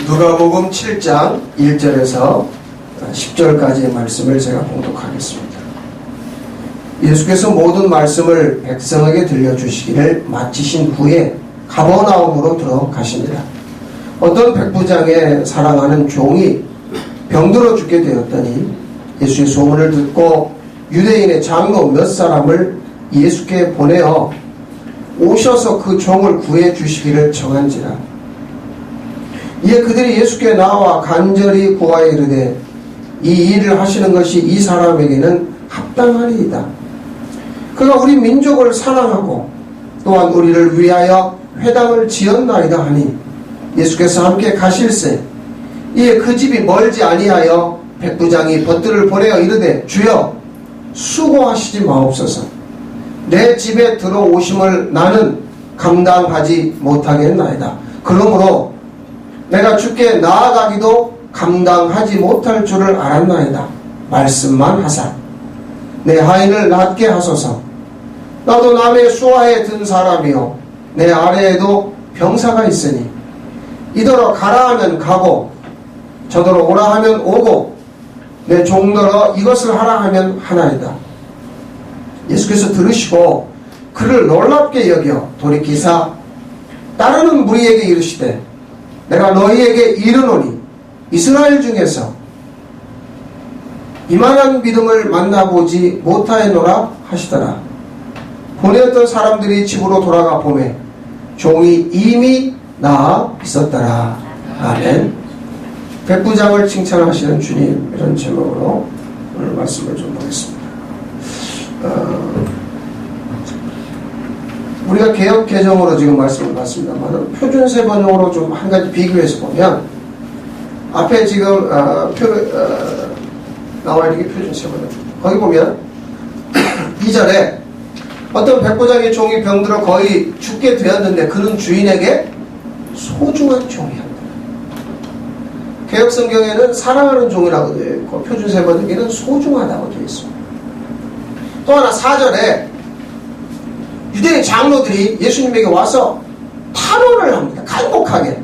누가복음 7장 1절에서 10절까지의 말씀을 제가 봉독하겠습니다. 예수께서 모든 말씀을 백성에게 들려주시기를 마치신 후에 가버나움으로 들어가십니다. 어떤 백부장의 사랑하는 종이 병들어 죽게 되었더니 예수의 소문을 듣고 유대인의 장로 몇 사람을 예수께 보내어 오셔서 그 종을 구해 주시기를 청한지라. 이에 그들이 예수께 나와 간절히 구하여 이르되 이 일을 하시는 것이 이 사람에게는 합당하리이다. 그가 우리 민족을 사랑하고 또한 우리를 위하여 회당을 지었나이다 하니 예수께서 함께 가실새 이에 그 집이 멀지 아니하여 백부장이 벗들을 보내어 이르되 주여 수고하시지 마옵소서. 내 집에 들어오심을 나는 감당하지 못하겠나이다. 그러므로 내가 주께 나아가기도 감당하지 못할 줄을 알았나이다. 말씀만 하사 내 하인을 낫게 하소서. 나도 남의 수하에 든 사람이요 내 아래에도 병사가 있으니 이더러 가라 하면 가고 저더러 오라 하면 오고 내 종더러 이것을 하라 하면 하나이다. 예수께서 들으시고 그를 놀랍게 여겨 돌이키사 따르는 무리에게 이르시되 내가 너희에게 이르노니 이스라엘 중에서 이만한 믿음을 만나보지 못하였노라 하시더라. 보내었던 사람들이 집으로 돌아가 보매 종이 이미 나아 있었더라. 아멘. 백부장을 칭찬하시는 주님, 이런 제목으로 오늘 말씀을 좀 보겠습니다. 우리가 개역 개정으로 지금 말씀을 봤습니다만 표준세 번역으로 좀 한 가지 비교해서 보면 앞에 지금 나와 있는 게 표준세 번역. 거기 보면 2절에 어떤 백부장의 종이 병들어 거의 죽게 되었는데 그는 주인에게 소중한 종이었다. 개역 성경에는 사랑하는 종이라고 되어 있고 표준세 번역에는 소중하다고 되어 있습니다. 또 하나 4절에 유대인 장로들이 예수님에게 와서 탄원을 합니다. 간곡하게.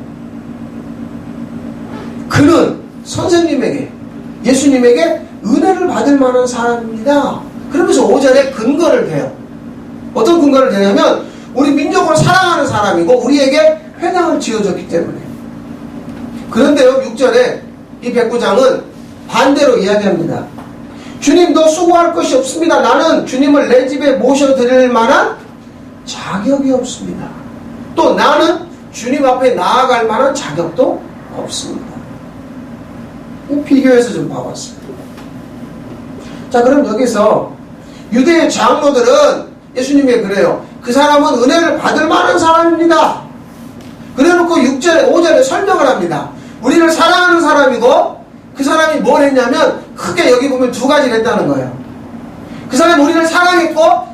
그는 선생님에게, 예수님에게 은혜를 받을 만한 사람입니다. 그러면서 5절에 근거를 대요. 어떤 근거를 대냐면 우리 민족을 사랑하는 사람이고 우리에게 회당을 지어줬기 때문에. 그런데요 6절에 이 백부장은 반대로 이야기합니다. 주님도 수고할 것이 없습니다. 나는 주님을 내 집에 모셔드릴 만한 자격이 없습니다. 또 나는 주님 앞에 나아갈 만한 자격도 없습니다. 비교해서 좀 봐봤습니다. 자, 그럼 여기서 유대의 장로들은 예수님이 그래요. 그 사람은 은혜를 받을 만한 사람입니다. 그래놓고 6절에 5절에 설명을 합니다. 우리를 사랑하는 사람이고 그 사람이 뭘 했냐면 크게 여기 보면 두 가지를 했다는 거예요. 그 사람이 우리를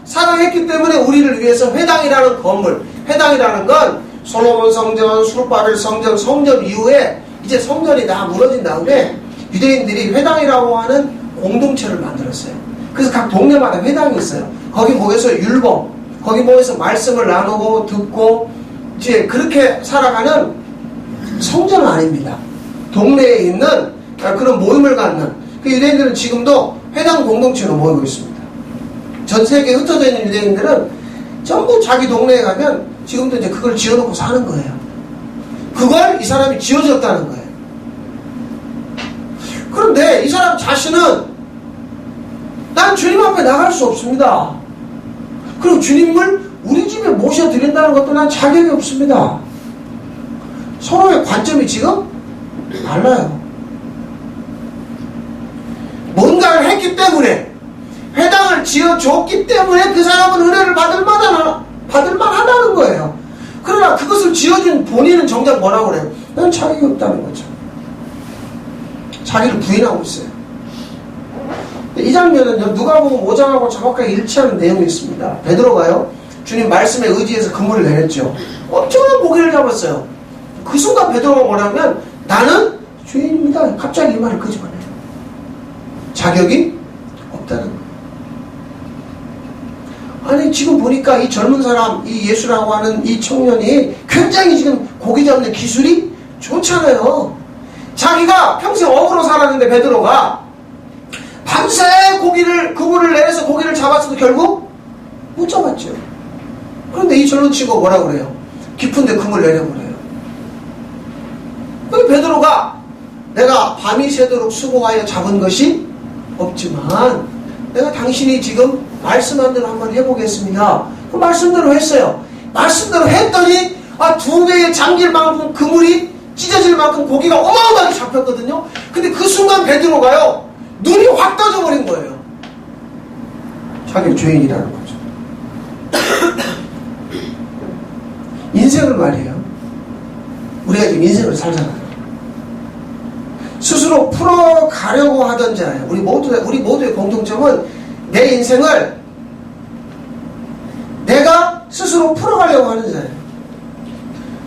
사랑했기 때문에 우리를 위해서 회당이라는 건물, 회당이라는 건 솔로몬 성전, 수르바벨 성전, 성전 이후에 이제 성전이 다 무너진 다음에 유대인들이 회당이라고 하는 공동체를 만들었어요. 그래서 각 동네마다 회당이 있어요. 거기 모여서 율법, 거기 모여서 말씀을 나누고 듣고 이제 그렇게 살아가는 성전은 아닙니다. 동네에 있는 그런 모임을 갖는 그 유대인들은 지금도 회당 공동체로 모이고 있습니다. 전 세계에 흩어져 있는 유대인들은 전부 자기 동네에 가면 지금도 이제 그걸 지어놓고 사는 거예요. 그걸 이 사람이 지어줬다는 거예요. 그런데 이 사람 자신은 난 주님 앞에 나갈 수 없습니다. 그리고 주님을 우리 집에 모셔드린다는 것도 난 자격이 없습니다. 서로의 관점이 지금 달라요. 뭔가를 했기 때문에 회당을 지어줬기 때문에 그 사람은 은혜를 받을 만하다는 거예요. 그러나 그것을 지어준 본인은 정작 뭐라고 그래요? 난 자격이 없다는 거죠. 자기를 부인하고 있어요. 이 장면은요, 누가복음 5장하고 정확하게 일치하는 내용이 있습니다. 베드로가요, 주님 말씀에 의지해서 그물을 내렸죠. 엄청난 고기를 잡았어요. 그 순간 베드로가 뭐냐면 나는 주인입니다. 갑자기 이 말을 끄집어내요. 자격이 없다는 거예요. 아니 지금 보니까 이 젊은 사람, 이 예수라고 하는 이 청년이 굉장히 지금 고기 잡는 기술이 좋잖아요. 자기가 평생 억으로 살았는데 베드로가 밤새 그물을 내려서 고기를 잡았어도 결국 못 잡았죠. 그런데 이 젊은 친구가 뭐라 그래요? 깊은데 그물 내려보래요. 그 베드로가 내가 밤이 새도록 수고하여 잡은 것이 없지만 내가 당신이 지금 말씀한 대로 한번 해보겠습니다. 그 말씀대로 했어요. 말씀대로 했더니 2배에 잠길 만큼 그물이 찢어질 만큼 고기가 어마어마하게 잡혔거든요. 근데 그 순간 베드로가요, 눈이 확 떠져버린 거예요. 자기가 죄인이라는 거죠. 인생을 말이에요. 우리가 지금 인생을 살잖아요. 스스로 풀어가려고 하던 자예요. 우리 모두의 공통점은 내 인생을 내가 스스로 풀어가려고 하는 자예요.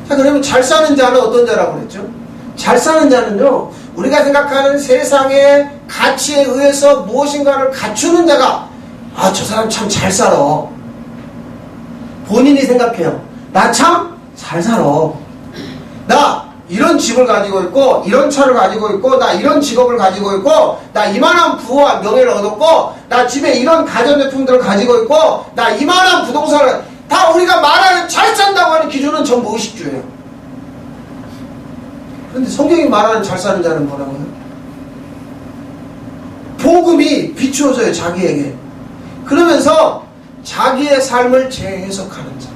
자, 그러면 잘 사는 자는 어떤 자라고 그랬죠? 잘 사는 자는요, 우리가 생각하는 세상의 가치에 의해서 무엇인가를 갖추는 자가 저 사람 참 잘 살아. 본인이 생각해요. 나 참 잘 살아. 나 이런 집을 가지고 있고 이런 차를 가지고 있고 나 이런 직업을 가지고 있고 나 이만한 부와 명예를 얻었고 나 집에 이런 가전제품들을 가지고 있고 나 이만한 부동산을 다 우리가 말하는 잘 산다고 하는 기준은 전부 의식주예요. 그런데 성경이 말하는 잘 사는 자는 뭐라고요? 복음이 비추어져요, 자기에게. 그러면서 자기의 삶을 재해석하는 자.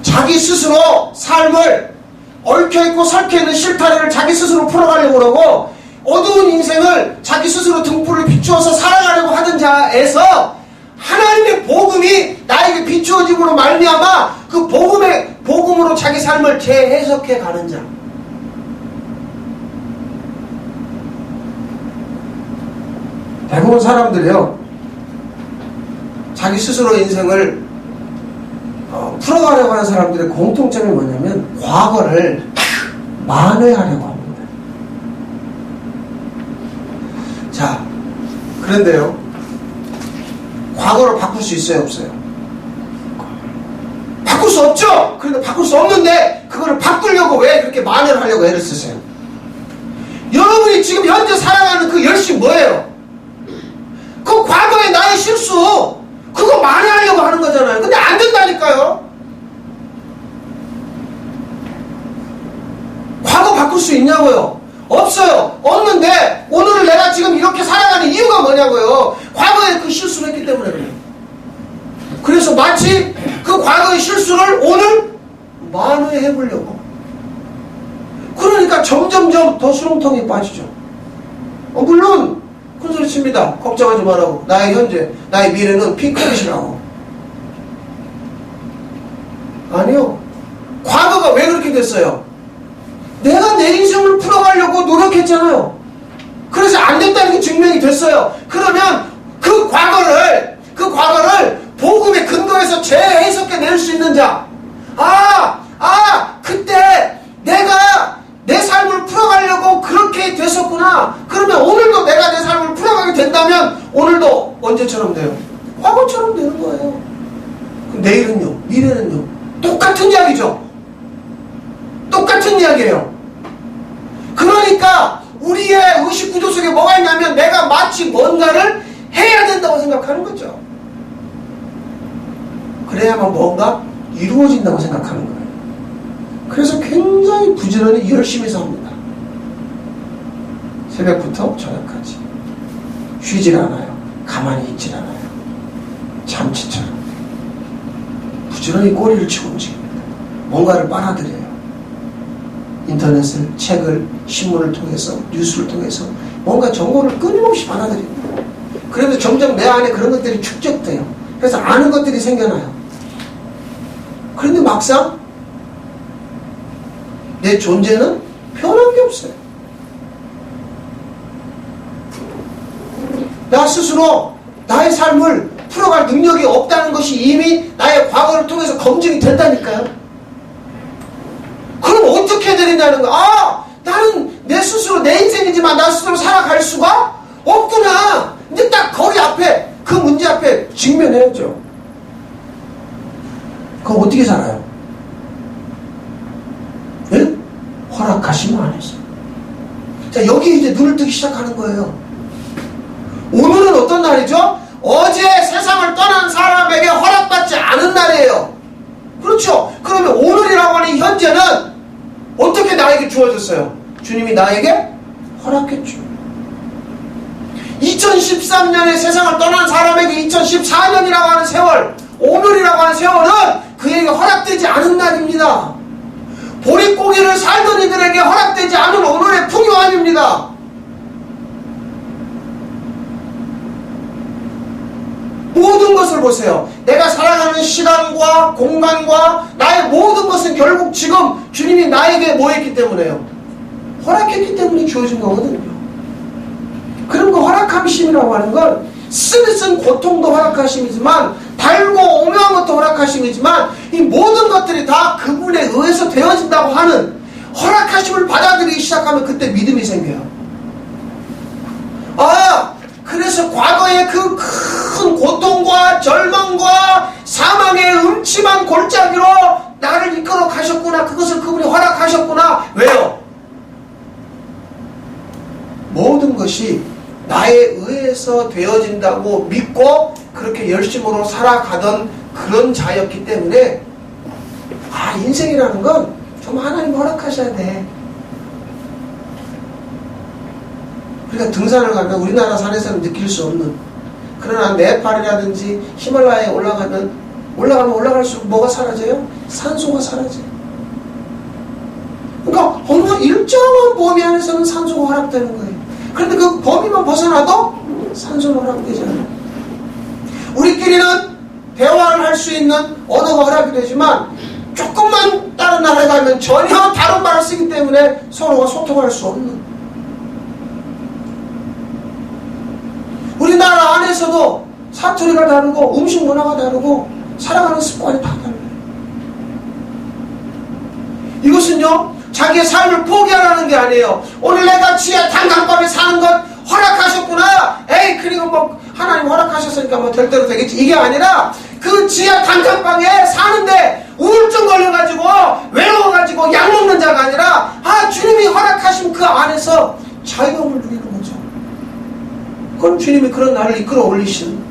자기 스스로 삶을 얽혀있고 설켜있는 실타래를 자기 스스로 풀어가려고 그러고 어두운 인생을 자기 스스로 등불을 비추어서 살아가려고 하는 자에서 하나님의 복음이 나에게 비추어짐으로 말미암아 그 복음으로 자기 삶을 재해석해 가는 자. 대부분 사람들이요, 자기 스스로 인생을 풀어가려고 하는 사람들의 공통점이 뭐냐면 과거를 만회하려고 합니다. 자, 그런데요, 과거를 바꿀 수 있어요, 없어요? 바꿀 수 없죠? 그런데 바꿀 수 없는데 그거를 바꾸려고 왜 그렇게 만회를 하려고 애를 쓰세요? 여러분이 지금 현재 살아가는 그 열심 뭐예요? 그 과거의 나의 실수 그거 만회하려고 하는 거잖아요. 근데 안 된다니까요. 과거 바꿀 수 있냐고요? 없어요. 없는데 오늘을 내가 지금 이렇게 살아가는 이유가 뭐냐고요? 과거에 그 실수를 했기 때문에 그래요. 그래서 마치 그 과거의 실수를 오늘 만회해보려고. 그러니까 점점점 더 수렁텅이 빠지죠. 물론 큰소리 칩니다. 걱정하지 말라고. 나의 현재, 나의 미래는 핑크빛이라고. 아니요. 과거가 왜 그렇게 됐어요? 내가 내 인생을 풀어가려고 노력했잖아요. 그래서 안 됐다는 게 증명이 됐어요. 그러면 그 과거를 복음의 근거에서 재해석해 낼 수 있는 자. 그때 내가 내 삶을 풀어가려고 그렇게 됐었구나. 그러면 오늘도 내가 내 삶을 풀어가게 된다면 오늘도 언제처럼 돼요? 과거처럼 되는 거예요. 그럼 내일은요? 미래는요? 똑같은 이야기죠. 똑같은 이야기예요. 그러니까 우리의 의식 구조 속에 뭐가 있냐면 내가 마치 뭔가를 해야 된다고 생각하는 거죠. 그래야만 뭔가 이루어진다고 생각하는 거예요. 그래서 굉장히 부지런히 열심히 삽니다. 새벽부터 저녁까지 쉬질 않아요. 가만히 있질 않아요. 잠치처럼 부지런히 꼬리를 치고 움직입니다. 뭔가를 빨아들여요. 인터넷을, 책을, 신문을 통해서, 뉴스를 통해서 뭔가 정보를 끊임없이 받아들입니다. 그러면서 점점 내 안에 그런 것들이 축적돼요. 그래서 아는 것들이 생겨나요. 그런데 막상 내 존재는 변한 게 없어요. 나 스스로 나의 삶을 풀어갈 능력이 없다는 것이 이미 나의 과거를 통해서 검증이 됐다니까요. 그럼 어떻게 해야 되느냐는 거야. 나는 내 스스로 내 인생이지만 나 스스로 살아갈 수가 없구나. 이제 딱 거기 앞에 그 문제 앞에 직면해야죠. 그럼 어떻게 살아요? 예? 허락하심 안에서. 자, 여기에 이제 눈을 뜨기 시작하는 거예요. 오늘은 어떤 날이죠? 어제 세상을 떠난 사람에게 허락받지 않은 날이에요. 그렇죠? 그러면 오늘이라고 하는 현재는 어떻게 나에게 주어졌어요? 주님이 나에게 허락했죠. 2013년에 세상을 떠난 사람에게 2014년이라고 하는 세월, 오늘이라고 하는 세월은 그에게 허락되지 않은 날입니다. 보릿고개를 살던 이들에게 허락되지 않은 오늘의 풍요함입니다. 모든 것을 보세요. 내가 살아가는 시간과 공간과 나의 모든 것은 결국 지금 주님이 나에게 뭐 했기 때문에요? 허락했기 때문에 주어진 거거든요. 그럼 그 허락하심이라고 하는 건 쓴 고통도 허락하심이지만 달고 오묘한 것도 허락하심이지만 이 모든 것들이 다 그분에 의해서 되어진다고 하는 허락하심을 받아들이기 시작하면 그때 믿음이 생겨요. 아, 그래서 과거의 그 큰 고통과 절망과 사망의 음침한 골짜기로 나를 이끌어 가셨구나. 그것을 그분이 허락하셨구나. 왜요? 모든 것이 나에 의해서 되어진다고 믿고 그렇게 열심으로 살아가던 그런 자였기 때문에 아, 인생이라는 건 좀 하나님 허락하셔야 돼. 우리가 등산을 가면 우리나라 산에서는 느낄 수 없는, 그러나 네팔이라든지 히말라야에 올라가면 올라갈수록 뭐가 사라져요? 산소가 사라져요. 그러니까 어느 일정한 범위 안에서는 산소가 허락되는 거예요. 그런데 그 범위만 벗어나도 산소는 허락되잖아요. 우리끼리는 대화를 할 수 있는 언어가 허락이 되지만 조금만 다른 나라에 가면 전혀 다른 말을 쓰기 때문에 서로가 소통할 수 없는, 우리나라 안에서도 사투리가 다르고 음식 문화가 다르고 살아가는 습관이 다 달라요. 이것은요 자기의 삶을 포기하라는 게 아니에요. 오늘 내가 지하 단칸방에 사는 것 허락하셨구나. 에이 그리고 뭐 하나님 허락하셨으니까 뭐 될 대로 되겠지. 이게 아니라 그 지하 단칸방에 사는데 우울증 걸려가지고 외로워가지고 약 먹는 자가 아니라 아 주님이 허락하신 그 안에서 자유함을 누리는 거죠. 그럼 주님이 그런 나를 이끌어 올리신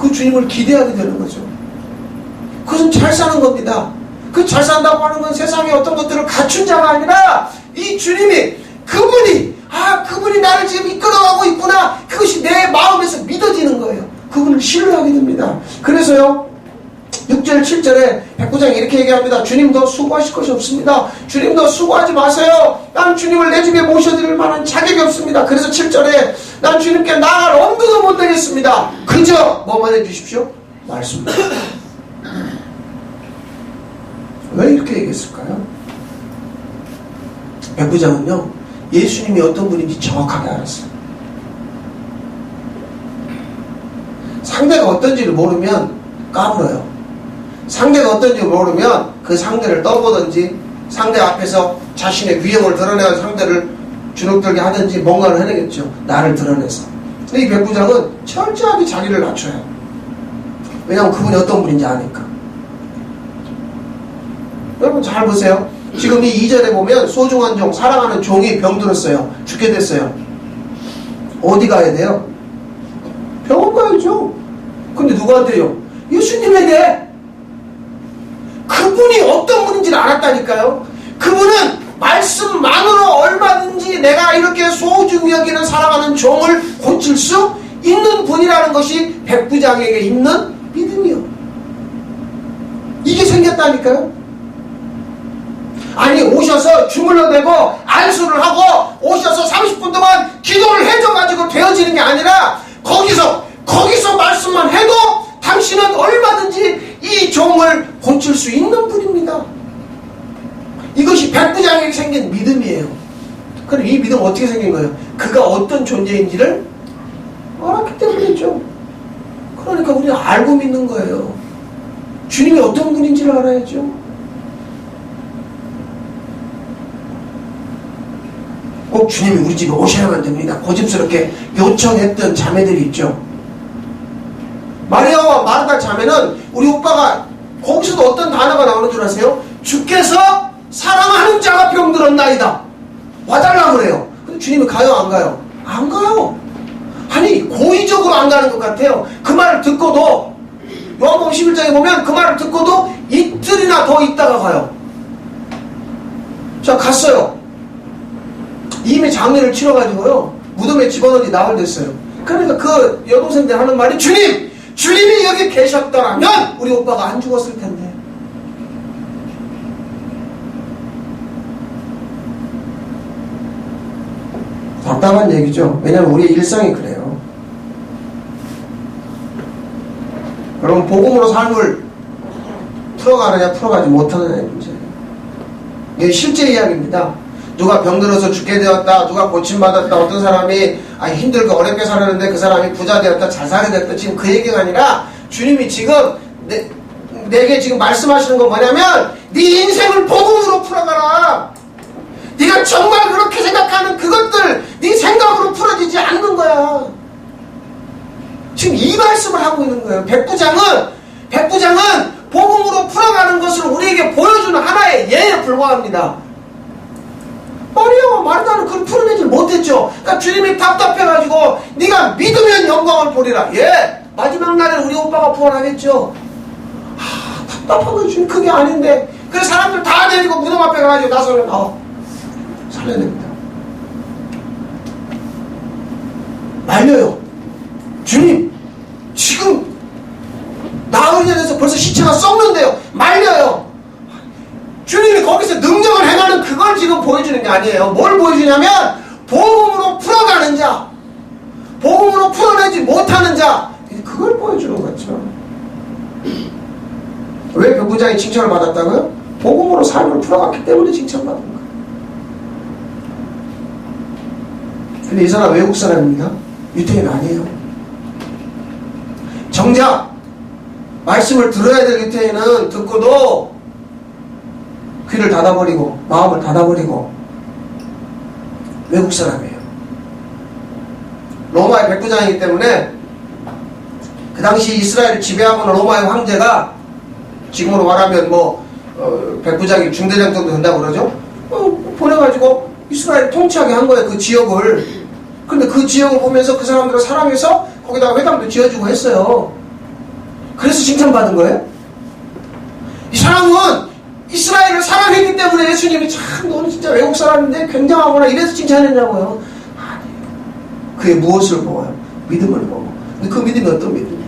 그 주님을 기대하게 되는 거죠. 그것은 잘 사는 겁니다. 그 잘 산다고 하는 건 세상에 어떤 것들을 갖춘 자가 아니라 이 주님이 그분이 나를 지금 이끌어가고 있구나. 그것이 내 마음에서 믿어지는 거예요. 그분을 신뢰하게 됩니다. 그래서요 6절 7절에 백부장이 이렇게 얘기합니다. 주님도 수고하실 것이 없습니다. 주님도 수고하지 마세요. 난 주님을 내 집에 모셔드릴 만한 자격이 없습니다. 그래서 7절에 난 주님께 나아갈 엄두도 못 내겠습니다. 그저 뭐만 해주십시오? 말씀. 왜 이렇게 얘기했을까요? 백부장은요 예수님이 어떤 분인지 정확하게 알았어요. 상대가 어떤지를 모르면 까불어요. 상대가 어떤지 모르면 그 상대를 떠보든지 상대 앞에서 자신의 위험을 드러내는 상대를 주눅들게 하든지 뭔가를 해내겠죠. 나를 드러내서. 근데 이 백부장은 철저하게 자기를 낮춰요. 왜냐하면 그분이 어떤 분인지 아니까. 여러분 잘 보세요. 지금 이 2절에 보면 소중한 종, 사랑하는 종이 병들었어요. 죽게 됐어요. 어디 가야 돼요? 병원 가야죠. 근데 누구한테요? 예수님에게. 그분이 어떤 분인지를 알았다니까요. 그분은 말씀만으로 얼마든지 내가 이렇게 소중히 여기는 사랑하는 종을 고칠 수 있는 분이라는 것이 백부장에게 있는 믿음이요. 이게 생겼다니까요. 아니 오셔서 주물러대고 안수를 하고 오셔서 30분 동안 기도를 해줘가지고 되어지는 게 아니라 거기서 말씀만 해도 당신은 얼마든지 이 종을 고칠 수 있는 분입니다. 이것이 백부장에게 생긴 믿음이에요. 그럼 이 믿음은 어떻게 생긴 거예요? 그가 어떤 존재인지를 알았기 때문이죠. 그러니까 우리는 알고 믿는 거예요. 주님이 어떤 분인지를 알아야죠. 꼭 주님이 우리 집에 오셔야만 됩니다. 고집스럽게 요청했던 자매들이 있죠. 마리아와 마르다 자매는 우리 오빠가 거기서도 어떤 단어가 나오는 줄 아세요? 주께서 사랑하는 자가 병들었다. 들었나이다. 와달라 그래요. 근데 주님이 가요 안 가요? 안 가요. 아니 고의적으로 안 가는 것 같아요. 그 말을 듣고도 요한복음 11장에 보면 그 말을 듣고도 이틀이나 더 있다가 가요. 자 갔어요. 이미 장례를 치러가지고요 무덤에 집어넣은 나흘 됐어요. 그러니까 그 여동생들 하는 말이 주님이 여기 계셨더라면 우리 오빠가 안 죽었을 텐데. 답답한 얘기죠. 왜냐하면 우리의 일상이 그래요. 여러분 복음으로 삶을 풀어가느냐 풀어가지 못하느냐의 문제예요. 이게 실제 이야기입니다. 누가 병들어서 죽게 되었다, 누가 고침받았다, 어떤 사람이 힘들고 어렵게 살았는데 그 사람이 부자 되었다, 잘 살게 되었다. 지금 그 얘기가 아니라 주님이 지금 내게 지금 말씀하시는 건 뭐냐면 네 인생을 복음으로 풀어가라. 네가 정말 그렇게 생각하는 그것들 네 생각으로 풀어지지 않는 거야. 지금 이 말씀을 하고 있는 거예요. 백부장은 복음으로 풀어가는 것을 우리에게 보여주는 하나의 예에 불과합니다. 마리아와 마르다는 그걸 풀어내지 못했죠. 그러니까 주님이 답답해가지고 네가 믿으면 영광을 보리라. 예, 마지막 날에 우리 오빠가 부활하겠죠. 답답한 건 주님 그게 아닌데. 그래서 사람들 다 내리고 무덤 앞에 가가지고 나서는 살려냅니다. 말려요. 주님 지금 나흘이 돼서 벌써 시체가 썩는데요. 말려요. 주님이 거기서 능력을 행하는 그걸 지금 보여주는 게 아니에요. 뭘 보여주냐면 복음으로 풀어가는 자, 복음으로 풀어내지 못하는 자, 그걸 보여주는 거죠. 왜 백부장이 칭찬을 받았다고요? 복음으로 삶을 풀어갔기 때문에 칭찬받은 거예요. 근데 이 사람 외국 사람입니다. 유태인 아니에요. 정작 말씀을 들어야 될 유태인은 듣고도 귀를 닫아버리고 마음을 닫아버리고 외국 사람이에요. 로마의 백부장이기 때문에 그 당시 이스라엘을 지배하고 있는 로마의 황제가 지금으로 말하면 백부장이 중대장 정도 된다고 그러죠. 보내가지고 이스라엘 통치하게 한 거예요. 그 지역을. 근데 그 지역을 보면서 그 사람들을 사랑해서 거기다가 회당도 지어주고 했어요. 그래서 칭찬받은 거예요. 이 사람은 이스라엘을 사랑했기 때문에 예수님이 참 너는 진짜 외국 사람인데 굉장하구나 이래서 칭찬했냐고요. 아니에요. 그게 무엇을 보아요? 믿음을 보고. 근데 그 믿음이 어떤 믿음이에요?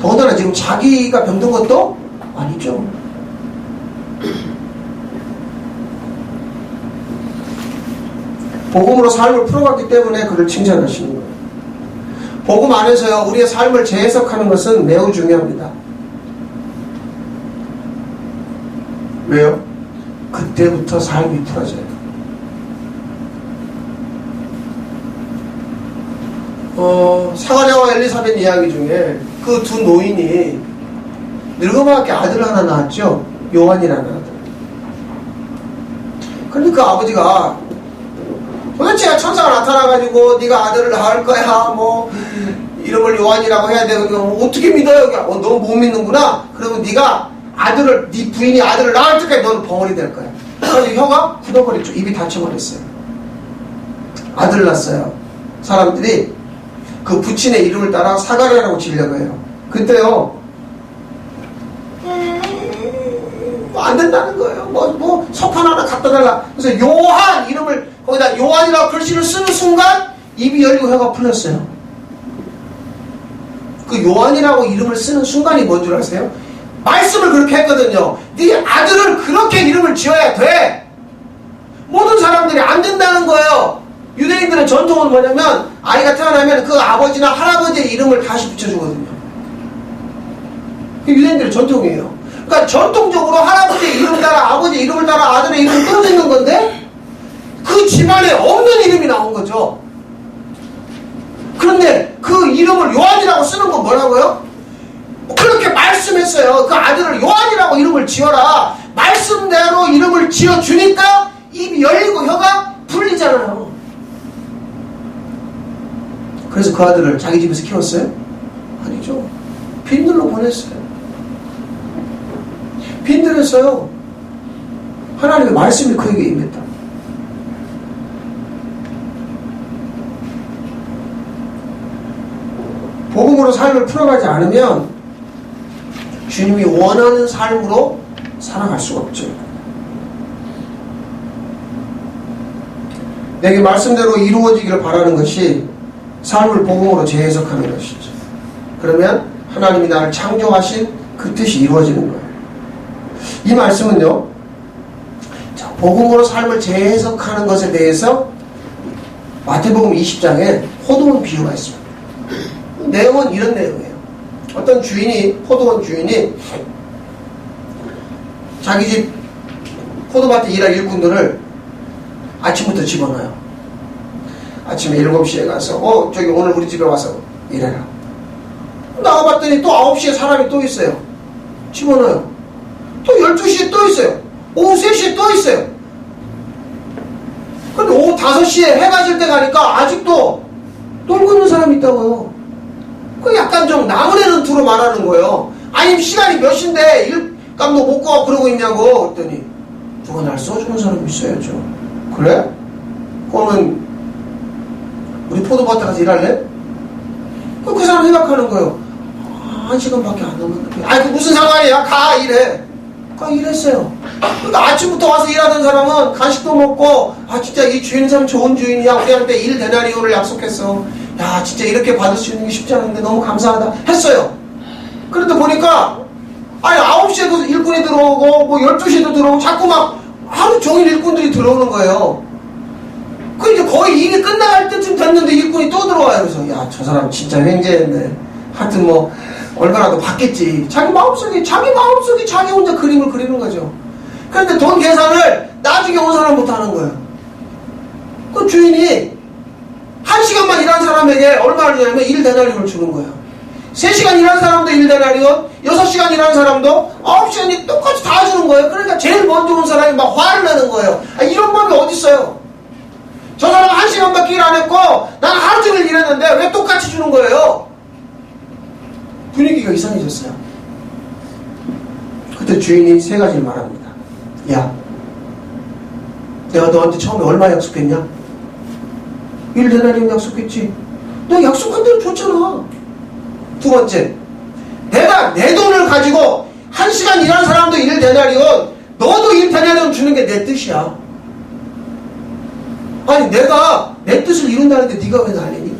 더군다나 지금 자기가 병든 것도 아니죠. 복음으로 삶을 풀어갔기 때문에 그를 칭찬하시는 거예요. 복음 안에서요 우리의 삶을 재해석하는 것은 매우 중요합니다. 왜요? 그때부터 삶이 풀어져요. 사가랴와 엘리사벳 이야기 중에 그 두 노인이 늙어밖에 아들 하나 낳았죠. 요한이라는 아들. 그런데 그 아버지가 도대체 천사가 나타나가지고 네가 아들을 낳을 거야 이름을 요한이라고 해야 되거든. 어떻게 믿어요? 너 못 믿는구나. 그러면 네가 네 부인이 아들을 낳을 때까지 너는 벙어리 될 거야. 그래서 혀가 굳어버렸죠. 입이 닫혀버렸어요. 아들을 낳았어요. 사람들이 그 부친의 이름을 따라 사가랴라고 지으려고 해요. 그때요 안 된다는 거예요. 석판 하나 갖다 달라. 그래서 요한 이름을 거기다 요한이라고 글씨를 쓰는 순간 입이 열리고 혀가 풀렸어요. 그 요한이라고 이름을 쓰는 순간이 뭔 줄 아세요? 말씀을 그렇게 했거든요. 네 아들을 그렇게 이름을 지어야 돼. 모든 사람들이 안 된다는 거예요. 유대인들의 전통은 뭐냐면 아이가 태어나면 그 아버지나 할아버지의 이름을 다시 붙여주거든요. 그게 유대인들의 전통이에요. 그러니까 전통적으로 할아버지의 이름 따라 아버지의 이름을 따라 아들의 이름을 떨어지는 건데 그 집안에 없는 이름이 나온 거죠. 그런데 그 이름을 요한이라고 쓰는 건 뭐라고요? 그렇게 말씀했어요. 그 아들을 요한이라고 이름을 지어라. 말씀대로 이름을 지어주니까 입이 열리고 혀가 풀리잖아요. 그래서 그 아들을 자기 집에서 키웠어요? 아니죠. 빈들로 보냈어요. 빈들했어요. 하나님의 말씀이 그에게 임했다. 복음으로 삶을 풀어가지 않으면 주님이 원하는 삶으로 살아갈 수가 없죠. 내게 말씀대로 이루어지기를 바라는 것이 삶을 복음으로 재해석하는 것이죠. 그러면 하나님이 나를 창조하신 그 뜻이 이루어지는 거예요. 이 말씀은요, 자, 복음으로 삶을 재해석하는 것에 대해서 마태복음 20장에 포도원 비유가 있습니다. 내용은 이런 내용이에요. 어떤 주인이, 포도원 주인이 자기 집 포도밭에 일할 일꾼들을 아침부터 집어넣어요. 아침에 7시에 가서 저기 오늘 우리 집에 와서 일해라. 나가봤더니 또 9시에 사람이 또 있어요. 집어넣어요. 또 12시에 또 있어요. 오후 3시에 또 있어요. 근데 오후 5시에 해가 질 때 가니까 아직도 놀고 있는 사람이 있다고요. 그 약간 좀 나무래는 두루 말하는 거예요. 아니 시간이 몇 시인데 일감도 못 가고 그러고 있냐고. 그랬더니 누가 날 써주는 사람이 있어야죠. 그래? 그러면 우리 포도밭에 가서 일할래? 그 사람 생각하는 거예요. 1시간밖에 안 남았는데. 아니 그 무슨 상관이야? 가 일해. 가 일했어요. 그러니까 아침부터 와서 일하던 사람은 간식도 먹고 진짜 이 주인 참 좋은 주인이야. 우리한테 1데나리온을 약속했어. 야 진짜 이렇게 받을 수 있는 게 쉽지 않은데 너무 감사하다 했어요. 그런데 보니까 9시에도 일꾼이 들어오고 뭐 12시에도 들어오고 자꾸 막 하루 종일 일꾼들이 들어오는 거예요. 그 이제 거의 일이 끝나갈 때쯤 됐는데 일꾼이 또 들어와요. 그래서 야 저 사람 진짜 횡재했네. 하여튼 뭐 얼마라도 받겠지. 자기 마음속에 자기 혼자 그림을 그리는 거죠. 그런데 돈 계산을 나중에 온 사람부터 하는 거예요. 그 주인이 1시간만 일한 사람에게 얼마를 주냐면 1데나리온을 주는 거예요. 3시간 일한 사람도 1데나리온, 6시간 일한 사람도 9시간이 똑같이 다 주는 거예요. 그러니까 제일 먼저 온 사람이 막 화를 내는 거예요. 이런 법이 어딨어요. 저 사람 1시간밖에 일 안 했고 난 하루 종일 일했는데 왜 똑같이 주는 거예요? 분위기가 이상해졌어요. 그때 주인이 3가지를 말합니다. 야, 내가 너한테 처음에 얼마 약속했냐? 1데나리온 약속했지. 너 약속한 대로 줬잖아. 2번째, 내가 내 돈을 가지고 1시간 일한 사람도 1데나리온, 너도 1데나리온 주는 게 내 뜻이야. 아니 내가 내 뜻을 이룬다는데 네가 왜 난리니?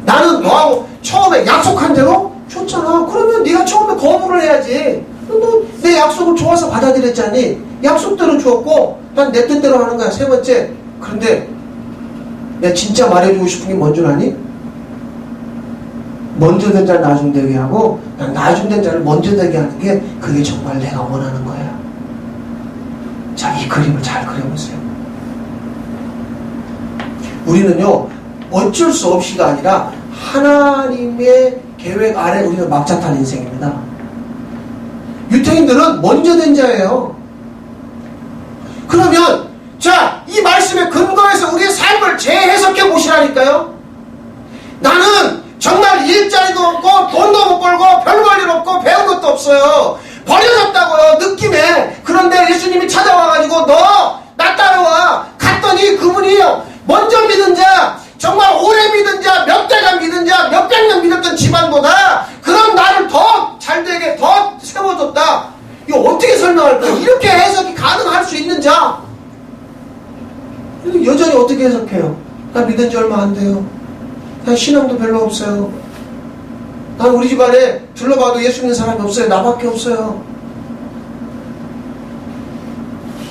나는 너하고 처음에 약속한 대로 줬잖아. 그러면 네가 처음에 거부를 해야지. 너 내 약속을 좋아서 받아들였잖니. 약속대로 주었고 난 내 뜻대로 하는 거야. 3번째, 그런데 내가 진짜 말해주고 싶은 게 뭔 줄 아니? 먼저 된 자를 나중 되게 하고 난 나중 된 자를 먼저 되게 하는 게 그게 정말 내가 원하는 거야. 자, 이 그림을 잘 그려보세요. 우리는요 어쩔 수 없이가 아니라 하나님의 계획 아래 우리는 막자 탄 인생입니다. 유태인들은 먼저 된 자예요. 그러면 자, 이 말씀에 근거해서 우리의 삶을 재해석해 보시라니까요. 나는 정말 일자리도 없고 돈도 못 벌고 별 볼 일 없고 배운 것도 없어요. 버려졌다고요, 느낌에. 그런데 예수님이 찾아와가지고 너 나 따라와. 갔더니 그분이 먼저 믿은 자, 정말 오래 믿은 자, 몇 대간 믿은 자, 몇백 년 믿었던 집안보다 그런 나를 더 잘되게 더 세워줬다. 이거 어떻게 설명할까? 이렇게 해석이 가능할 수 있는 자. 여전히 어떻게 해석해요? 나 믿은 지 얼마 안 돼요. 난 신앙도 별로 없어요. 난 우리 집안에 둘러봐도 예수 믿는 사람이 없어요. 나밖에 없어요.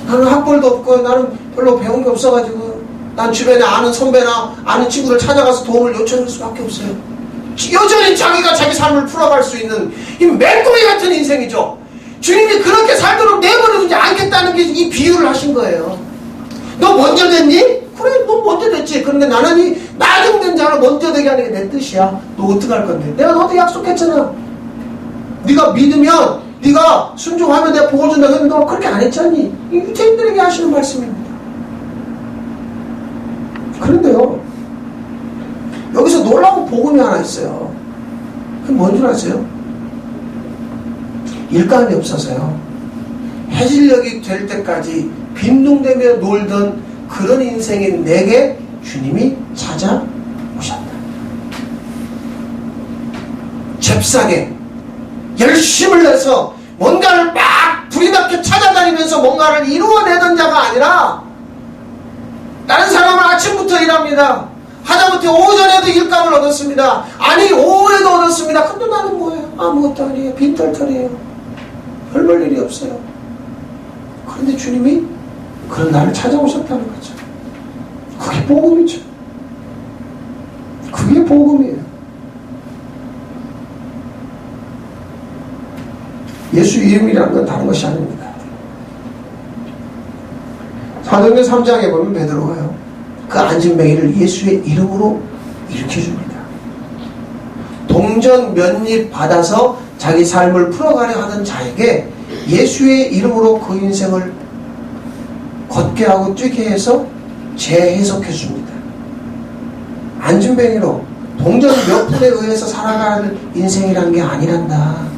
나는 학벌도 없고 나는 별로 배운 게 없어가지고 난 주변에 아는 선배나 아는 친구들 찾아가서 도움을 요청할 수밖에 없어요. 여전히 자기가 자기 삶을 풀어갈 수 있는 이 맹꽁이 같은 인생이죠. 주님이 그렇게 살도록 내버려두지 않겠다는 게 이 비유를 하신 거예요. 너 먼저 됐니? 그래, 너 먼저 됐지. 그런데 나는 이 나중된 자를 먼저 되게 하는 게 내 뜻이야. 너 어떡할 건데? 내가 너한테 약속했잖아. 네가 믿으면, 네가 순종하면 내가 복을 준다. 근데 너 그렇게 안 했잖니? 이 유태인들에게 하시는 말씀입니다. 그런데요, 여기서 놀라운 복음이 하나 있어요. 그게 뭔 줄 아세요? 일감이 없어서요. 해질녘이 될 때까지 빈둥대며 놀던 그런 인생인 내게 주님이 찾아오셨다. 잽싸게 열심을 내서 뭔가를 막 불이답게 찾아다니면서 뭔가를 이루어내던 자가 아니라, 다른 사람은 아침부터 일합니다. 하다못해 오전에도 일감을 얻었습니다. 아니 오후에도 얻었습니다. 근데 나는 뭐예요? 아무것도 아니에요. 빈털털이에요. 별 볼 일이 없어요. 그런데 주님이 그런 나를 찾아오셨다는 거죠. 그게 복음이죠. 그게 복음이에요. 예수 이름이라는 건 다른 것이 아닙니다. 사도행전 3장에 보면 베드로가요, 그 안진뱅이를 예수의 이름으로 일으켜줍니다. 동전 몇 입 받아서 자기 삶을 풀어가려 하는 자에게 예수의 이름으로 그 인생을 걷게 하고 뛰게 해서 재해석해 줍니다. 안진뱅이로 동전 몇 푼에 의해서 살아갈 인생이란 게 아니란다.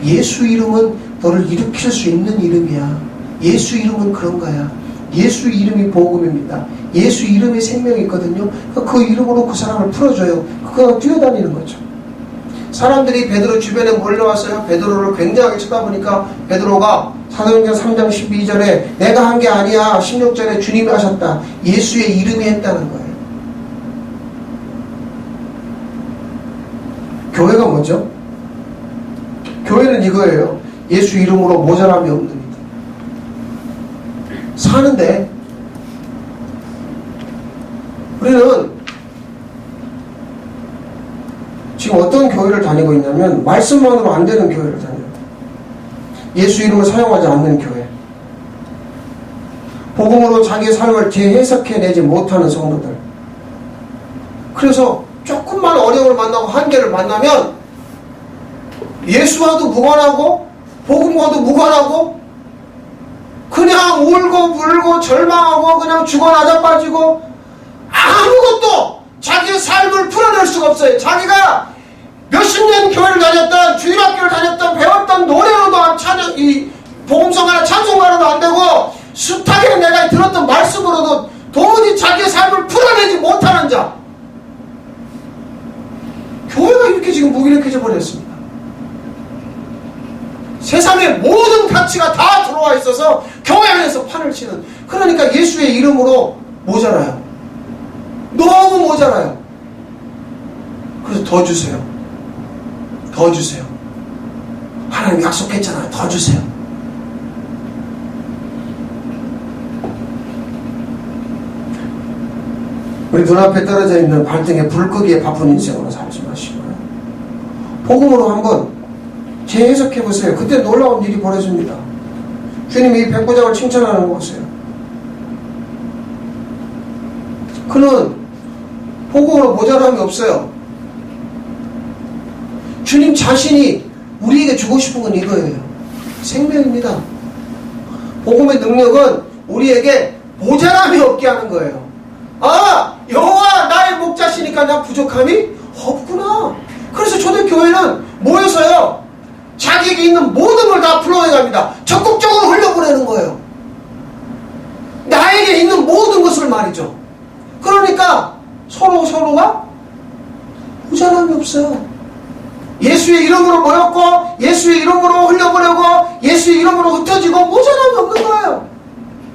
예수 이름은 너를 일으킬 수 있는 이름이야. 예수 이름은 그런 거야. 예수 이름이 복음입니다. 예수 이름에 생명이 있거든요. 그 이름으로 그 사람을 풀어줘요. 그거 뛰어다니는 거죠. 사람들이 베드로 주변에 몰려왔어요. 베드로를 굉장히 쳐다보니까 베드로가 사도행전 3장 12절에 내가 한 게 아니야. 16절에 주님이 하셨다. 예수의 이름이 했다는 거예요. 교회가 뭐죠? 교회는 이거예요. 예수 이름으로 모자람이 없는 일. 사는데 우리는 지금 어떤 교회를 다니고 있냐면 말씀만으로 안 되는 교회를 다녀요. 예수 이름을 사용하지 않는 교회. 복음으로 자기의 삶을 재해석해내지 못하는 성도들. 그래서 조금만 어려움을 만나고 한계를 만나면 예수와도 무관하고 복음과도 무관하고 그냥 울고 불고 절망하고 그냥 죽어 나자빠지고 아무것도 자기의 삶을 풀어낼 수가 없어요. 자기가 몇십 년 교회를 다녔던 주일학교를 다녔던 배웠던 노래로도 이 복음성가나 찬송가로도 안 되고 숱하게 내가 들었던 말씀으로도 도무지 자기의 삶을 풀어내지 못하는 자. 교회가 이렇게 지금 무기력해져 버렸습니다. 세상의 모든 가치가 다 들어와 있어서 교회 안에서 판을 치는. 그러니까 예수의 이름으로 모자라요. 너무 모자라요. 그래서 더 주세요. 더 주세요. 하나님 약속했잖아요. 더 주세요. 우리 눈앞에 떨어져 있는 발등에 불 끄기에 바쁜 인생으로 살지 마시고요. 복음으로 한번 재해석해보세요. 그때 놀라운 일이 벌어집니다. 주님이 이 백부장을 칭찬하는 거 보세요. 그는 복음으로 모자람이 없어요. 주님 자신이 우리에게 주고 싶은 건 이거예요. 생명입니다. 복음의 능력은 우리에게 모자람이 없게 하는 거예요. 아, 여호와 나의 목자시니까 나 부족함이 없구나. 그래서 초대교회는 모여서요, 자기에게 있는 모든 걸 다 풀어내갑니다. 적극적으로 흘려보내는 거예요. 나에게 있는 모든 것을 말이죠. 그러니까 서로가 모자람이 없어요. 예수의 이름으로 모였고 예수의 이름으로 흘려보내고 예수의 이름으로 흩어지고 모자람이 없는 거예요.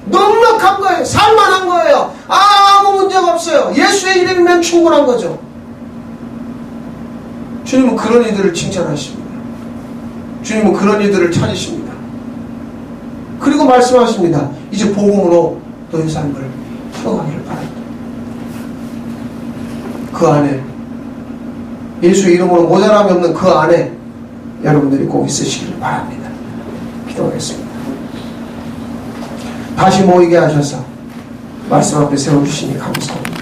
넉넉한 거예요. 살만한 거예요. 아무 문제가 없어요. 예수의 이름이면 충분한 거죠. 주님은 그런 이들을 칭찬하십니다. 주님은 그런 이들을 찾으십니다. 그리고 말씀하십니다. 이제 복음으로 너희 삶을 풀어가기를 바랍니다. 그 안에 예수 이름으로 모자람이 없는 그 안에 여러분들이 꼭 있으시기를 바랍니다. 기도하겠습니다. 다시 모이게 하셔서 말씀 앞에 세워주시니 감사합니다.